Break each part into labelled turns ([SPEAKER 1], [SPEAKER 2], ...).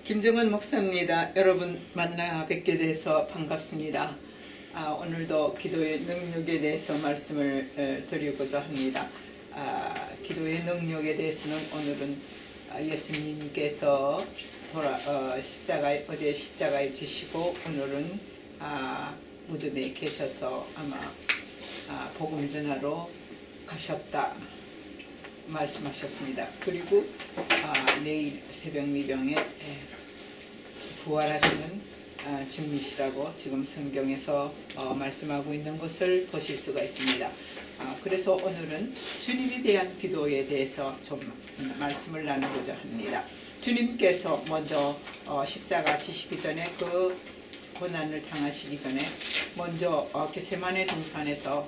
[SPEAKER 1] 김정은 목사입니다. 여러분 만나 뵙게 돼서 반갑습니다. 오늘도 기도의 능력에 대해서 말씀을 드리고자 합니다. 기도의 능력에 대해서는 오늘은 예수님께서 어제 십자가에 지시고 오늘은 무덤에 계셔서 아마 복음 전하러 가셨다 말씀하셨습니다. 그리고 내일 새벽 미병에 부활하시는 주님이시라고 지금 성경에서 말씀하고 있는 것을 보실 수가 있습니다. 그래서 오늘은 주님에 대한 기도에 대해서 좀 말씀을 나누고자 합니다. 주님께서 먼저 십자가 지시기 전에 그 고난을 당하시기 전에 먼저 겟세마네 동산에서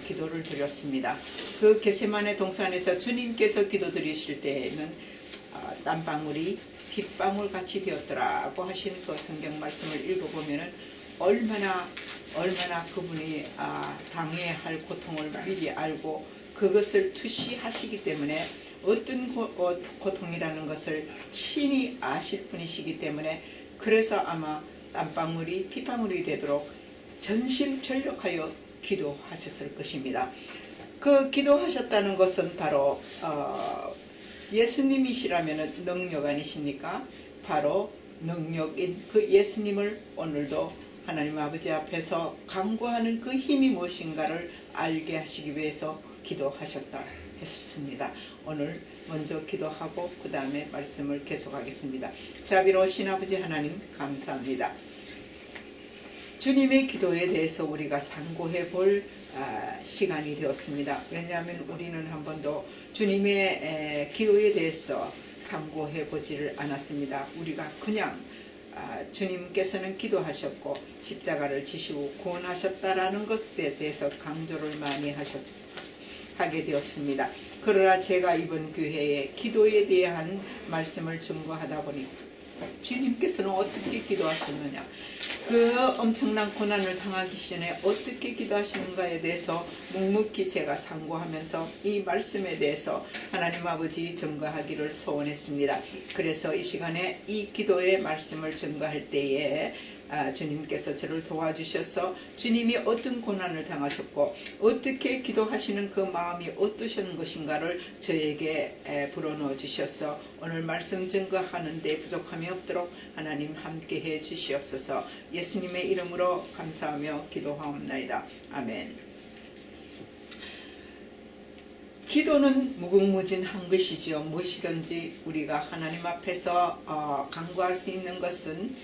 [SPEAKER 1] 기도를 드렸습니다. 그 겟세마네 동산에서 주님께서 기도 드리실 때에는 땀방울이 빗방울 같이 되었더라고 하신 그 성경 말씀을 읽어보면은 얼마나 그분이 당해야 할 고통을 미리 알고 그것을 투시하시기 때문에 어떤 고통이라는 것을 신이 아실 분이시기 때문에 그래서 아마 땀방울이 빗방울이 되도록 전심전력하여 기도하셨을 것입니다. 그 기도하셨다는 것은 바로 예수님이시라면 능력 아니십니까? 바로 능력인 그 예수님을 오늘도 하나님 아버지 앞에서 간구하는 그 힘이 무엇인가를 알게 하시기 위해서 기도하셨다 했습니다. 오늘 먼저 기도하고 그 다음에 말씀을 계속하겠습니다. 자비로우신 아버지 하나님 감사합니다. 주님의 기도에 대해서 우리가 상고해 볼 시간이 되었습니다. 왜냐하면 우리는 한 번도 주님의 기도에 대해서 상고해 보지를 않았습니다. 우리가 그냥 주님께서는 기도하셨고 십자가를 지시고 구원하셨다라는 것에 대해서 강조를 많이 하게 되었습니다. 그러나 제가 이번 교회에 기도에 대한 말씀을 증거하다 보니 주님께서는 어떻게 기도하셨느냐, 그 엄청난 고난을 당하기 전에 어떻게 기도하시는가에 대해서 묵묵히 제가 상고하면서 이 말씀에 대해서 하나님 아버지 증거하기를 소원했습니다. 그래서 이 시간에 이 기도의 말씀을 증거할 때에 주님께서 저를 도와주셔서 주님이 어떤 고난을 당하셨고 어떻게 기도하시는 그 마음이 어떠신 것인가를 저에게 불어넣어 주셔서 오늘 말씀 증거하는 데 부족함이 없도록 하나님 함께해 주시옵소서. 예수님의 이름으로 감사하며 기도하옵나이다. 아멘. 기도는 무궁무진한 것이지요. 무엇이든지 우리가 하나님 앞에서 간구할 수 있는 것은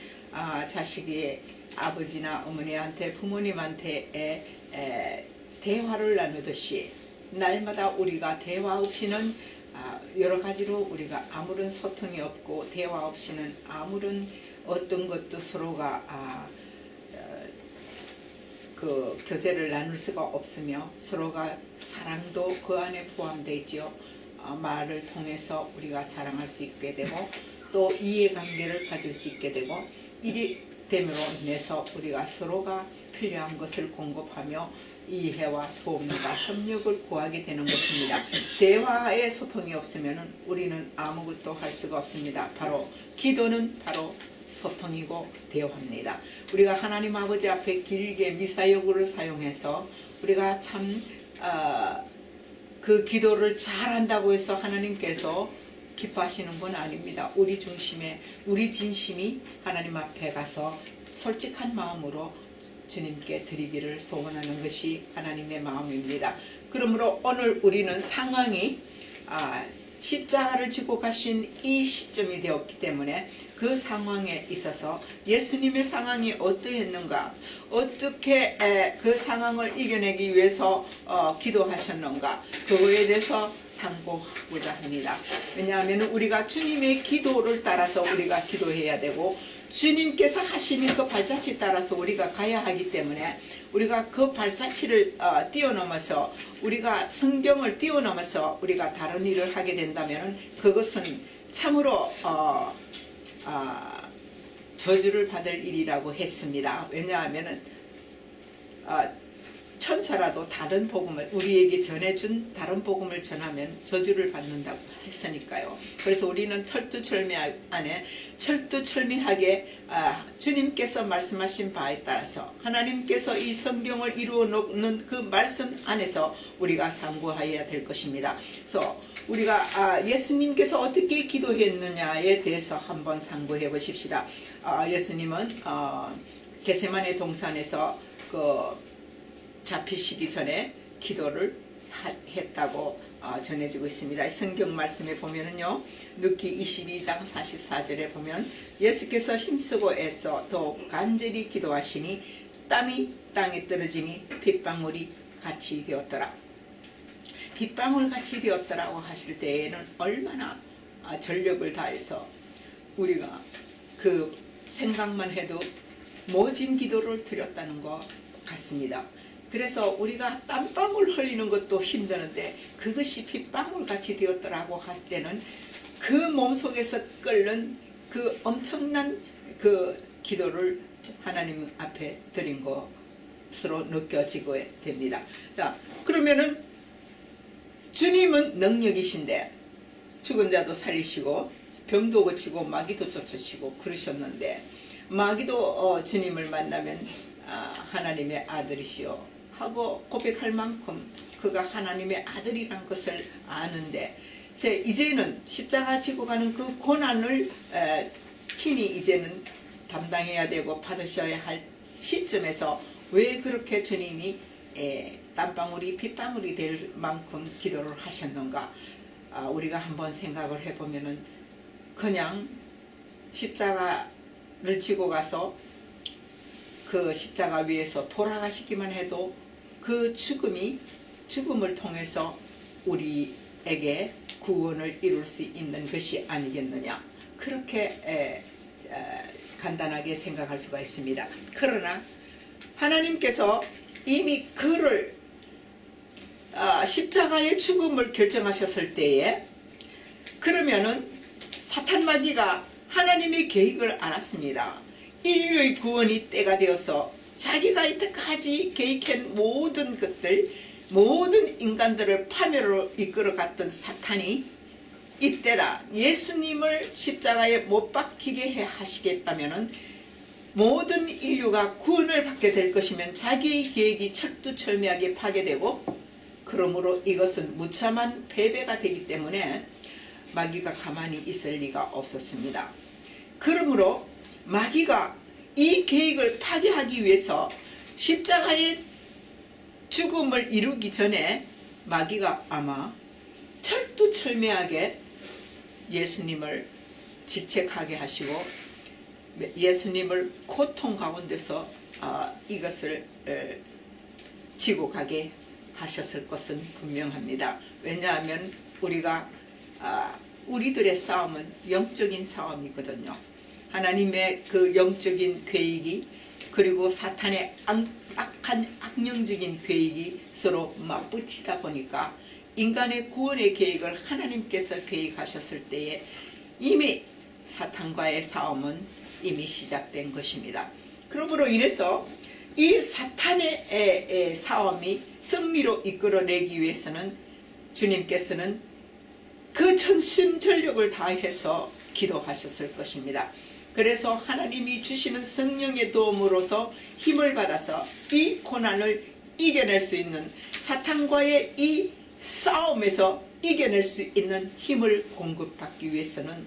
[SPEAKER 1] 자식이 아버지나 어머니한테 부모님한테 대화를 나누듯이 날마다 우리가 대화 없이는 여러 가지로 우리가 아무런 소통이 없고 대화 없이는 아무런 어떤 것도 서로가 그 교제를 나눌 수가 없으며 서로가 사랑도 그 안에 포함되어 있지요. 말을 통해서 우리가 사랑할 수 있게 되고 또 이해관계를 가질 수 있게 되고 이리 됨으로 인해서 우리가 서로가 필요한 것을 공급하며 이해와 도움과 협력을 구하게 되는 것입니다. 대화의 소통이 없으면 우리는 아무것도 할 수가 없습니다. 바로 기도는 바로 소통이고 대화입니다. 우리가 하나님 아버지 앞에 길게 미사여구를 사용해서 우리가 참 그 기도를 잘한다고 해서 하나님께서 기뻐하시는 건 아닙니다. 우리 중심에 우리 진심이 하나님 앞에 가서 솔직한 마음으로 주님께 드리기를 소원하는 것이 하나님의 마음입니다. 그러므로 오늘 우리는 상황이 십자가를 지고 가신 이 시점이 되었기 때문에 그 상황에 있어서 예수님의 상황이 어떠했는가, 어떻게 그 상황을 이겨내기 위해서 기도하셨는가, 그거에 대해서 상고하고자 합니다. 왜냐하면 우리가 주님의 기도를 따라서 우리가 기도해야 되고 주님께서 하시는 그 발자취 따라서 우리가 가야 하기 때문에 우리가 그 발자취를 뛰어넘어서 우리가 성경을 뛰어넘어서 우리가 다른 일을 하게 된다면 그것은 참으로 저주를 받을 일이라고 했습니다. 왜냐하면 천사라도 다른 복음을 우리에게 전해준 다른 복음을 전하면 저주를 받는다고 했으니까요. 그래서 우리는 철두철미 안에 철두철미하게 주님께서 말씀하신 바에 따라서 하나님께서 이 성경을 이루어 놓는 그 말씀 안에서 우리가 상고해야 될 것입니다. 그래서 우리가 예수님께서 어떻게 기도했느냐에 대해서 한번 상고해 보십시다. 예수님은 겟세마네 동산에서 잡히시기 전에 기도를 했다고 전해지고 있습니다. 성경 말씀에 보면은요, 룻기 22장 44절에 보면 예수께서 힘쓰고 애써 더욱 간절히 기도하시니 땀이 땅에 떨어지니 빗방울이 같이 되었더라. 빗방울 같이 되었더라고 하실 때에는 얼마나 전력을 다해서 우리가 그 생각만 해도 모진 기도를 드렸다는 것 같습니다. 그래서 우리가 땀방울 흘리는 것도 힘드는데 그것이 빗방울 같이 되었더라고 할 때는 그 몸속에서 끓는 그 엄청난 그 기도를 하나님 앞에 드린 것으로 느껴지고 됩니다. 자, 그러면은 주님은 능력이신데 죽은 자도 살리시고 병도 고치고 마귀도 쫓으시고 그러셨는데 마귀도 주님을 만나면 하나님의 아들이시오 하고 고백할 만큼 그가 하나님의 아들이란 것을 아는데 이제는 십자가 지고 가는 그 고난을 친히 이제는 담당해야 되고 받으셔야 할 시점에서 왜 그렇게 주님이 땀방울이 핏방울이 될 만큼 기도를 하셨는가? 우리가 한번 생각을 해보면은 그냥 십자가를 지고 가서 그 십자가 위에서 돌아가시기만 해도 그 죽음을 통해서 우리에게 구원을 이룰 수 있는 것이 아니겠느냐, 그렇게 간단하게 생각할 수가 있습니다. 그러나 하나님께서 이미 그를 십자가의 죽음을 결정하셨을 때에 그러면은 사탄 마귀가 하나님의 계획을 알았습니다. 인류의 구원이 때가 되어서 자기가 이때까지 계획한 모든 것들, 모든 인간들을 파멸로 이끌어갔던 사탄이 이때다 예수님을 십자가에 못 박히게 해 하시겠다면은 모든 인류가 구원을 받게 될 것이면 자기의 계획이 철두철미하게 파괴되고, 그러므로 이것은 무참한 패배가 되기 때문에 마귀가 가만히 있을 리가 없었습니다. 그러므로 마귀가 이 계획을 파괴하기 위해서 십자가의 죽음을 이루기 전에 마귀가 아마 철두철미하게 예수님을 집착하게 하시고 예수님을 고통 가운데서 이것을 지고 가게 하셨을 것은 분명합니다. 왜냐하면 우리들의 싸움은 영적인 싸움이거든요. 하나님의 그 영적인 계획이 그리고 사탄의 악한 악령적인 계획이 서로 맞붙이다 보니까 인간의 구원의 계획을 하나님께서 계획하셨을 때에 이미 사탄과의 싸움은 이미 시작된 것입니다. 그러므로 인해서 이 사탄의 싸움이 승리로 이끌어내기 위해서는 주님께서는 그 전심전력을 다해서 기도하셨을 것입니다. 그래서 하나님이 주시는 성령의 도움으로서 힘을 받아서 이 고난을 이겨낼 수 있는, 사탄과의 이 싸움에서 이겨낼 수 있는 힘을 공급받기 위해서는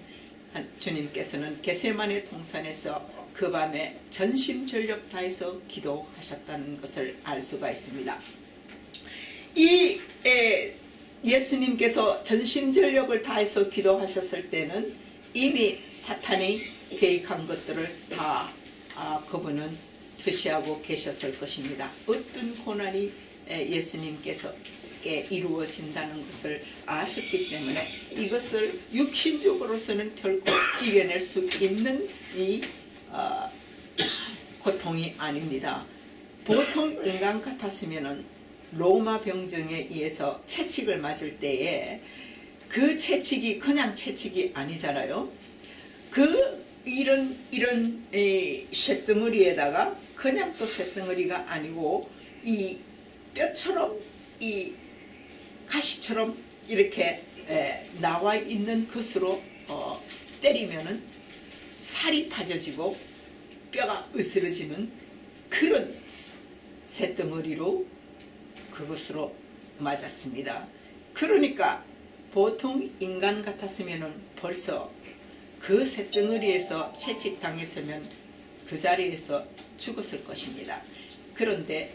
[SPEAKER 1] 주님께서는 겟세마네 동산에서 그 밤에 전심전력 다해서 기도하셨다는 것을 알 수가 있습니다. 이 예수님께서 전심전력을 다해서 기도하셨을 때는 이미 사탄이 계획한 것들을 다 그분은 투시하고 계셨을 것입니다. 어떤 고난이 예수님께서 이루어진다는 것을 아셨기 때문에 이것을 육신적으로서는 결코 이겨낼 수 있는 이 고통이 아닙니다. 보통 인간 같았으면은 로마 병정에 의해서 채찍을 맞을 때에 그 채찍이 그냥 채찍이 아니잖아요. 이런 쇳덩어리에다가 그냥 또 쇳덩어리가 아니고 이 뼈처럼 이 가시처럼 이렇게 나와 있는 것으로 때리면은 살이 파져지고 뼈가 으스러지는 그런 쇳덩어리로 그것으로 맞았습니다. 그러니까 보통 인간 같았으면 벌써 그 쇳덩어리에서 채찍당했으면 그 자리에서 죽었을 것입니다. 그런데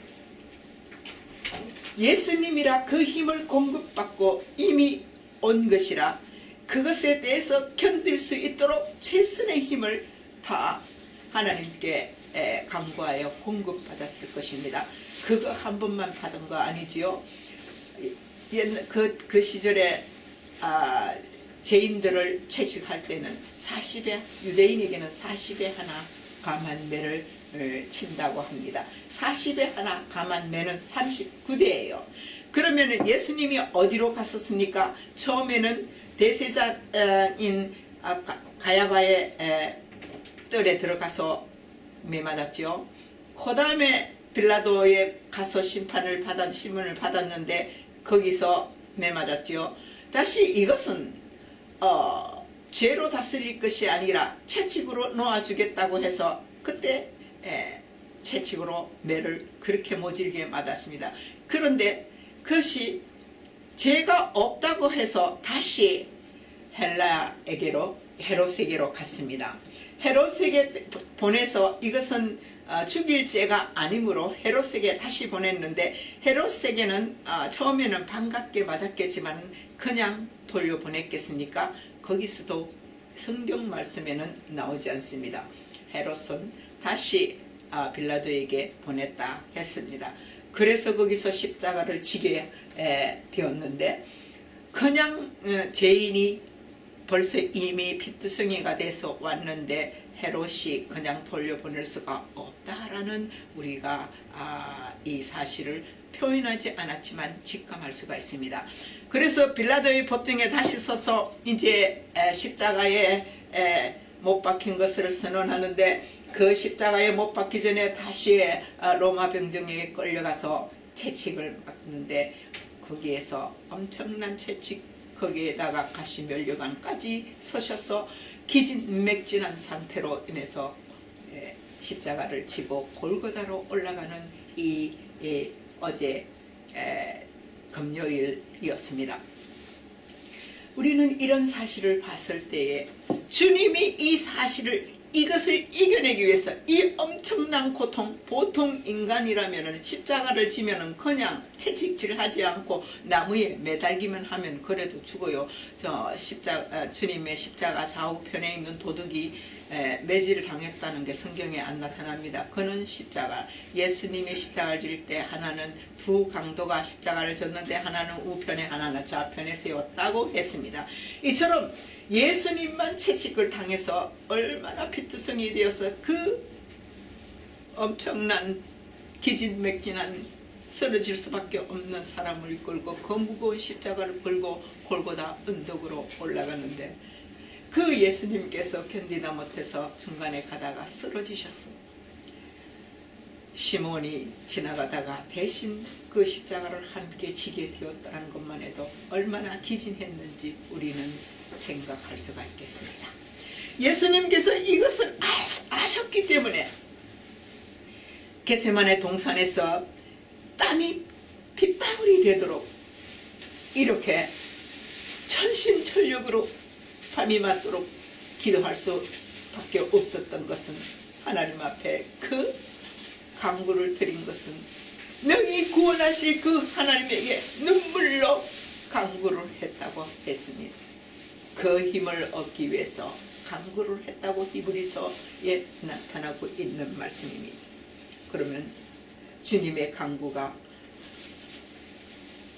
[SPEAKER 1] 예수님이라 그 힘을 공급받고 이미 온 것이라 그것에 대해서 견딜 수 있도록 최선의 힘을 다 하나님께 간구하여 공급받았을 것입니다. 그거 한 번만 받은 거 아니지요? 그 시절에 죄인들을 채식할 때는 40에 유대인에게는 40에 하나 감한매를 친다고 합니다. 40에 하나 감한매는 39대예요. 그러면 예수님이 어디로 갔었습니까? 처음에는 대제사장인 가야바의 뜰에 들어가서 매 맞았죠. 그 다음에 빌라도에 가서 심문을 받았는데 거기서 매 맞았죠. 다시 이것은 죄로 다스릴 것이 아니라 채찍으로 놓아주겠다고 해서 그때 채찍으로 매를 그렇게 모질게 맞았습니다. 그런데 그것이 죄가 없다고 해서 다시 헤롯에게로 갔습니다. 헤롯에게 보내서 이것은 죽일 죄가 아니므로 헤롯에게 다시 보냈는데 헤롯에게는 처음에는 반갑게 맞았겠지만 그냥 돌려보냈겠습니까? 거기서도 성경 말씀에는 나오지 않습니다. 헤롯은 다시 빌라도에게 보냈다 했습니다. 그래서 거기서 십자가를 지게 되었는데 그냥 죄인이 벌써 이미 피투성이가 돼서 왔는데 헤롯이 그냥 돌려보낼 수가 없다라는 우리가 이 사실을 표현하지 않았지만 직감할 수가 있습니다. 그래서 빌라도의 법정에 다시 서서 이제 십자가에 못 박힌 것을 선언하는데 그 십자가에 못 박기 전에 다시 로마 병정에게 끌려가서 채찍을 맞는데 거기에서 엄청난 채찍 거기에다가 가시면류관까지 서셔서 기진맥진한 상태로 인해서 십자가를 지고 골고다로 올라가는 이 어제 금요일이었습니다. 우리는 이런 사실을 봤을 때에 주님이 이 사실을 이것을 이겨내기 위해서 이 엄청난 고통, 보통 인간이라면 십자가를 지면 그냥 채찍질하지 않고 나무에 매달기만 하면 그래도 죽어요. 주님의 십자가 좌우편에 있는 도둑이 매질을 당했다는 게 성경에 안 나타납니다. 그는 십자가, 예수님이 십자가를 질 때 하나는 두 강도가 십자가를 졌는데 하나는 우편에 하나는 좌편에 세웠다고 했습니다. 이처럼 예수님만 채찍을 당해서 얼마나 피투성이 되어서 그 엄청난 기진맥진한 쓰러질 수밖에 없는 사람을 이끌고 그 무거운 십자가를 걸고 골고다 언덕으로 올라가는데 그 예수님께서 견디다 못해서 중간에 가다가 쓰러지셨어. 시몬이 지나가다가 대신 그 십자가를 함께 지게 되었다는 것만 해도 얼마나 기진했는지 우리는 생각할 수가 있겠습니다. 예수님께서 이것을 아셨기 때문에 겟세마네 동산에서 땀이 핏방울이 되도록 이렇게 천심천력으로 밤이 맞도록 기도할 수밖에 없었던 것은 하나님 앞에 그 간구를 드린 것은 능히 구원하실 그 하나님에게 눈물로 간구를 했다고 했습니다. 그 힘을 얻기 위해서 간구를 했다고 히브리서에 나타나고 있는 말씀입니다. 그러면 주님의 간구가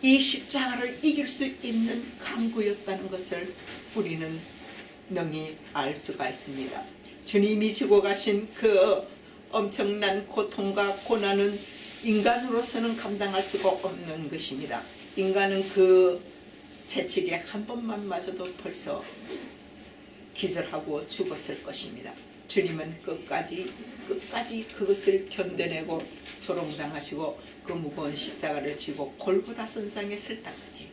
[SPEAKER 1] 이 십자가를 이길 수 있는 간구였다는 것을 우리는 능히 알 수가 있습니다. 주님이 지고 가신 그 엄청난 고통과 고난은 인간으로서는 감당할 수가 없는 것입니다. 인간은 그 채찍에 한 번만 맞아도 벌써 기절하고 죽었을 것입니다. 주님은 끝까지 그것을 견뎌내고 조롱당하시고 그 무거운 십자가를 지고 골고다 선상에 설 때까지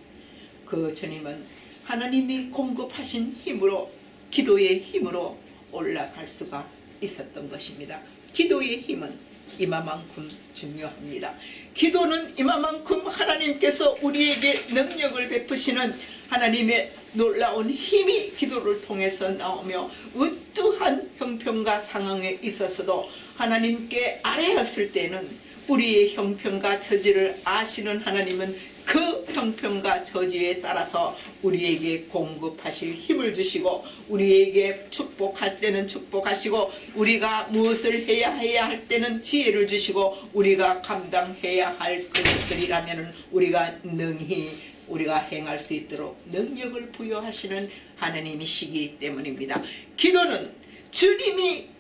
[SPEAKER 1] 그 주님은 하나님이 공급하신 힘으로, 기도의 힘으로 올라갈 수가 있었던 것입니다. 기도의 힘은 이만큼 중요합니다. 기도는 이만큼 하나님께서 우리에게 능력을 베푸시는 하나님의 놀라운 힘이 기도를 통해서 나오며, 어떠한 형편과 상황에 있어서도 하나님께 아뢰었을 때는 우리의 형편과 처지를 아시는 하나님은 그 형편과 처지에 따라서 우리에게 공급하실 힘을 주시고, 우리에게 축복할 때는 축복하시고, 우리가 무엇을 해야 할 때는 지혜를 주시고, 우리가 감당해야 할 것들이라면 우리가 능히 우리가 행할 수 있도록 능력을 부여하시는 하나님이시기 때문입니다. 기도는 주님이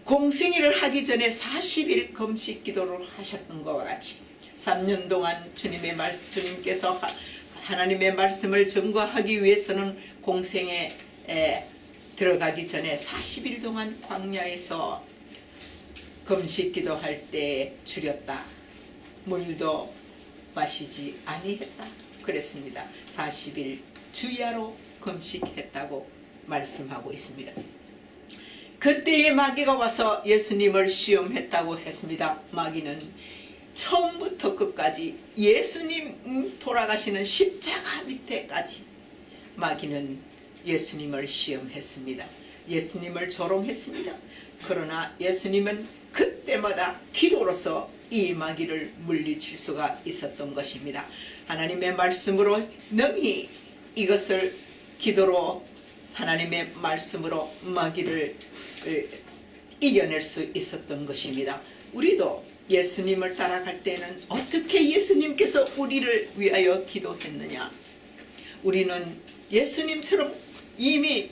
[SPEAKER 1] 공생애를 하기 전에 40일 금식 기도를 하셨던 것과 같이 3년 동안 주님께서 하나님의 말씀을 증거하기 위해서는 공생에 들어가기 전에 40일 동안 광야에서 금식 기도할 때 줄였다. 물도 마시지 아니했다. 그랬습니다. 40일 주야로 금식했다고 말씀하고 있습니다. 그때에 마귀가 와서 예수님을 시험했다고 했습니다. 마귀는 처음부터 끝까지 예수님 돌아가시는 십자가 밑에까지 마귀는 예수님을 시험했습니다. 예수님을 조롱했습니다. 그러나 예수님은 그때마다 기도로서 이 마귀를 물리칠 수가 있었던 것입니다. 하나님의 말씀으로 능히 이것을 기도로, 하나님의 말씀으로 마귀를 이겨낼 수 있었던 것입니다. 우리도 예수님을 따라갈 때는 어떻게 예수님께서 우리를 위하여 기도했느냐? 우리는 예수님처럼 이미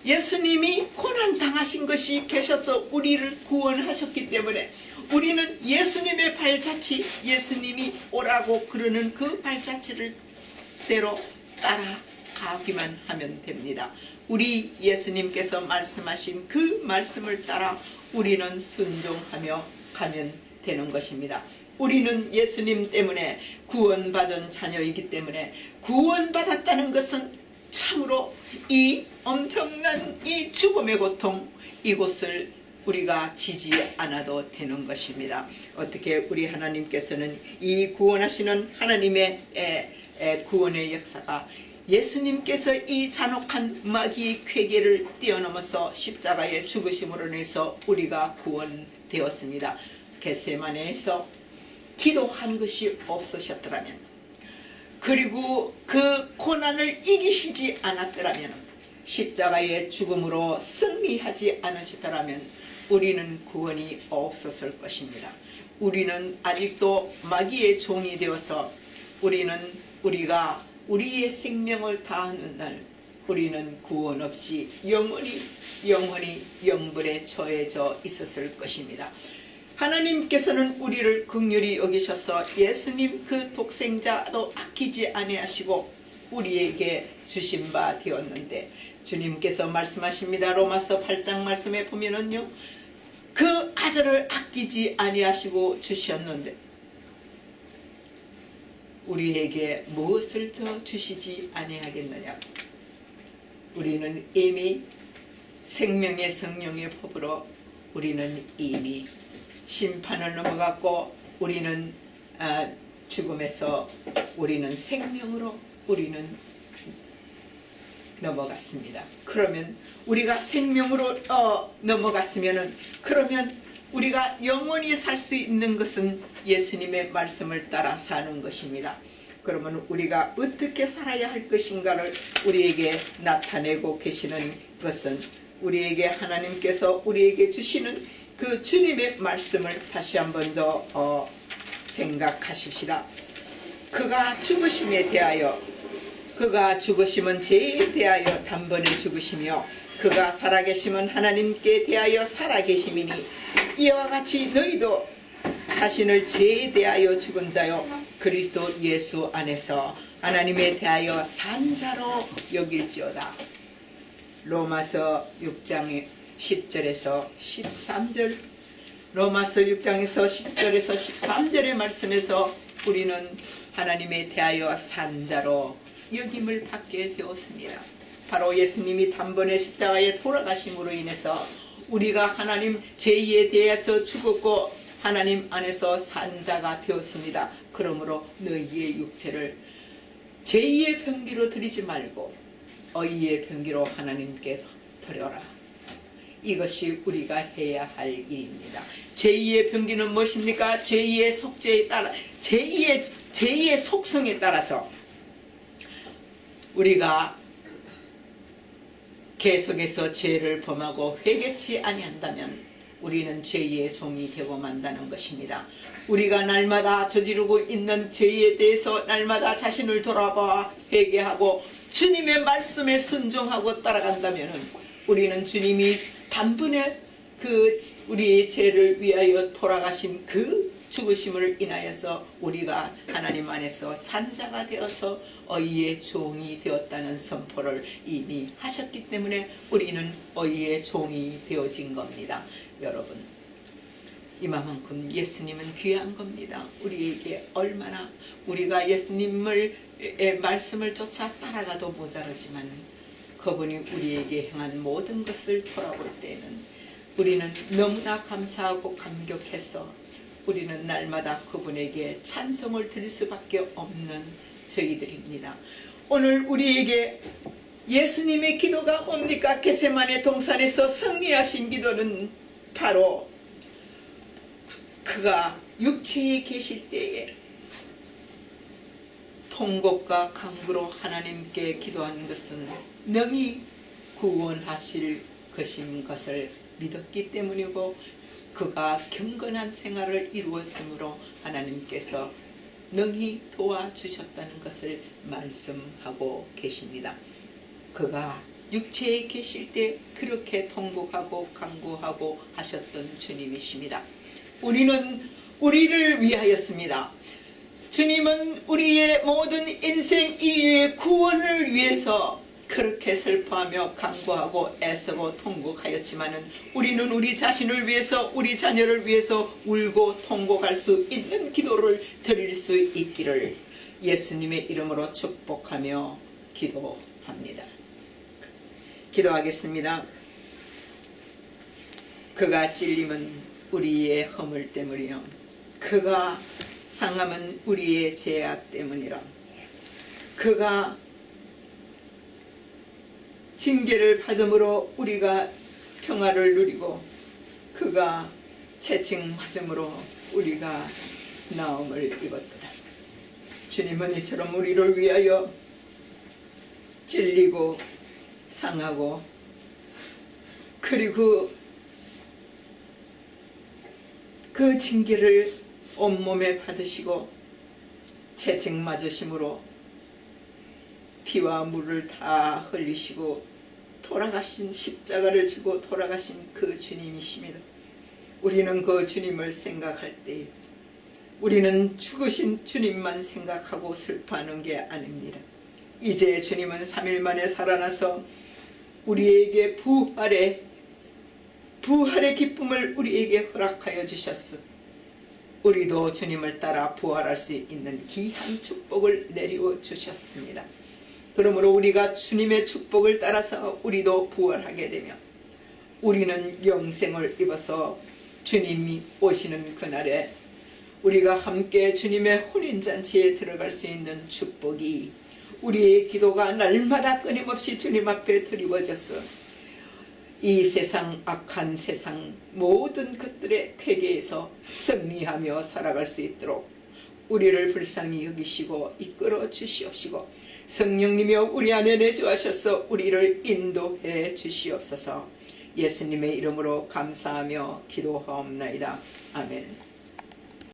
[SPEAKER 1] 예수님이 고난당하신 것이 계셔서 우리를 구원하셨기 때문에 우리는 예수님의 발자취, 예수님이 오라고 그러는 그 발자취를 대로 따라가기만 하면 됩니다. 우리 예수님께서 말씀하신 그 말씀을 따라 우리는 순종하며 가면 되는 것입니다. 우리는 예수님 때문에 구원받은 자녀이기 때문에, 구원받았다는 것은 참으로 이 엄청난 이 죽음의 고통, 이곳을 우리가 지지 않아도 되는 것입니다. 어떻게 우리 하나님께서는 이 구원하시는 하나님의 구원의 역사가 예수님께서 이 잔혹한 마귀의 쾌계를 뛰어넘어서 십자가의 죽으심으로 인해서 우리가 구원되었습니다. 겟세마네에서 기도한 것이 없으셨더라면, 그리고 그 고난을 이기시지 않았더라면, 십자가의 죽음으로 승리하지 않으시더라면 우리는 구원이 없었을 것입니다. 우리는 아직도 마귀의 종이 되어서 우리가 우리의 생명을 다하는 날 우리는 구원 없이 영원히 영불에 처해져 있었을 것입니다. 하나님께서는 우리를 긍휼히 여기셔서 예수님 그 독생자도 아끼지 아니하시고 우리에게 주신 바 되었는데, 주님께서 말씀하십니다. 로마서 8장 말씀에 보면은요, 그 아들을 아끼지 아니하시고 주셨는데 우리에게 무엇을 더 주시지 아니하겠느냐? 우리는 이미 생명의 성령의 법으로 우리는 이미 심판을 넘어갔고, 우리는 죽음에서 우리는 생명으로 우리는 넘어갔습니다. 그러면 우리가 생명으로 넘어갔으면은, 그러면 우리가 영원히 살 수 있는 것은 예수님의 말씀을 따라 사는 것입니다. 그러면 우리가 어떻게 살아야 할 것인가를 우리에게 나타내고 계시는 것은, 우리에게 하나님께서 우리에게 주시는 그 주님의 말씀을 다시 한 번 더 생각하십시다. 그가 죽으심에 대하여, 그가 죽으심은 죄에 대하여 단번에 죽으시며 그가 살아계심은 하나님께 대하여 살아계심이니, 이와 같이 너희도 자신을 죄에 대하여 죽은 자요 그리스도 예수 안에서 하나님에 대하여 산 자로 여길지어다. 로마서 6장 10절에서 13절, 로마서 6장에서 10절에서 13절의 말씀에서 우리는 하나님에 대하여 산자로 여김을 받게 되었습니다. 바로 예수님이 단번에 십자가에 돌아가심으로 인해서 우리가 하나님 제2에 대해서 죽었고 하나님 안에서 산자가 되었습니다. 그러므로 너희의 육체를 제2의 병기로 드리지 말고 어이의 병기로 하나님께 드려라. 이것이 우리가 해야 할 일입니다. 제2의 병기는 무엇입니까? 제2의 속죄에 따라 제2의 속성에 따라서 우리가 계속해서 죄를 범하고 회개치 아니한다면 우리는 죄의 종이 되고 만다는 것입니다. 우리가 날마다 저지르고 있는 죄에 대해서 날마다 자신을 돌아봐 회개하고 주님의 말씀에 순종하고 따라간다면 우리는 주님이 단번에 우리의 죄를 위하여 돌아가신 그 죽으심을 인하여서 우리가 하나님 안에서 산자가 되어서 어이의 종이 되었다는 선포를 이미 하셨기 때문에 우리는 어이의 종이 되어진 겁니다. 여러분, 이만큼 예수님은 귀한 겁니다. 우리에게 얼마나 우리가 예수님의 말씀을 쫓아 따라가도 모자라지만 그분이 우리에게 행한 모든 것을 돌아볼 때에는 우리는 너무나 감사하고 감격해서 우리는 날마다 그분에게 찬송을 드릴 수밖에 없는 저희들입니다. 오늘 우리에게 예수님의 기도가 뭡니까? 겟세마네 동산에서 승리하신 기도는 바로 그가 육체에 계실 때에 통곡과 간구로 하나님께 기도한 것은 능히 구원하실 것을 믿었기 때문이고 그가 경건한 생활을 이루었으므로 하나님께서 능히 도와주셨다는 것을 말씀하고 계십니다. 그가 육체에 계실 때 그렇게 통곡하고 간구하고 하셨던 주님이십니다. 우리는 우리를 위하였습니다. 주님은 우리의 모든 인생 인류의 구원을 위해서 그렇게 슬퍼하며 간구하고 애쓰고 통곡하였지만은 우리는 우리 자신을 위해서 우리 자녀를 위해서 울고 통곡할 수 있는 기도를 드릴 수 있기를 예수님의 이름으로 축복하며 기도합니다. 기도하겠습니다. 그가 찔림은 우리의 허물 때문이요 그가 상함은 우리의 죄악 때문이라. 그가 징계를 받음으로 우리가 평화를 누리고 그가 채찍 맞음으로 우리가 나음을 입었도다. 주님은 이처럼 우리를 위하여 찔리고 상하고 그리고 그 징계를 온몸에 받으시고 채찍 맞으심으로 피와 물을 다 흘리시고 돌아가신 십자가를 지고 돌아가신 그 주님이십니다. 우리는 그 주님을 생각할 때 우리는 죽으신 주님만 생각하고 슬퍼하는 게 아닙니다. 이제 주님은 3일 만에 살아나서 우리에게 부활의 기쁨을 우리에게 허락하여 주셨어. 우리도 주님을 따라 부활할 수 있는 귀한 축복을 내려 주셨습니다. 그러므로 우리가 주님의 축복을 따라서 우리도 부활하게 되며 우리는 영생을 입어서 주님이 오시는 그날에 우리가 함께 주님의 혼인잔치에 들어갈 수 있는 축복이 우리의 기도가 날마다 끊임없이 주님 앞에 드리워져서 이 세상 악한 세상 모든 것들의 쾌계에서 승리하며 살아갈 수 있도록 우리를 불쌍히 여기시고 이끌어 주시옵시고 성령님이여 우리 안에 내주하셔서 우리를 인도해 주시옵소서. 예수님의 이름으로 감사하며 기도하옵나이다. 아멘.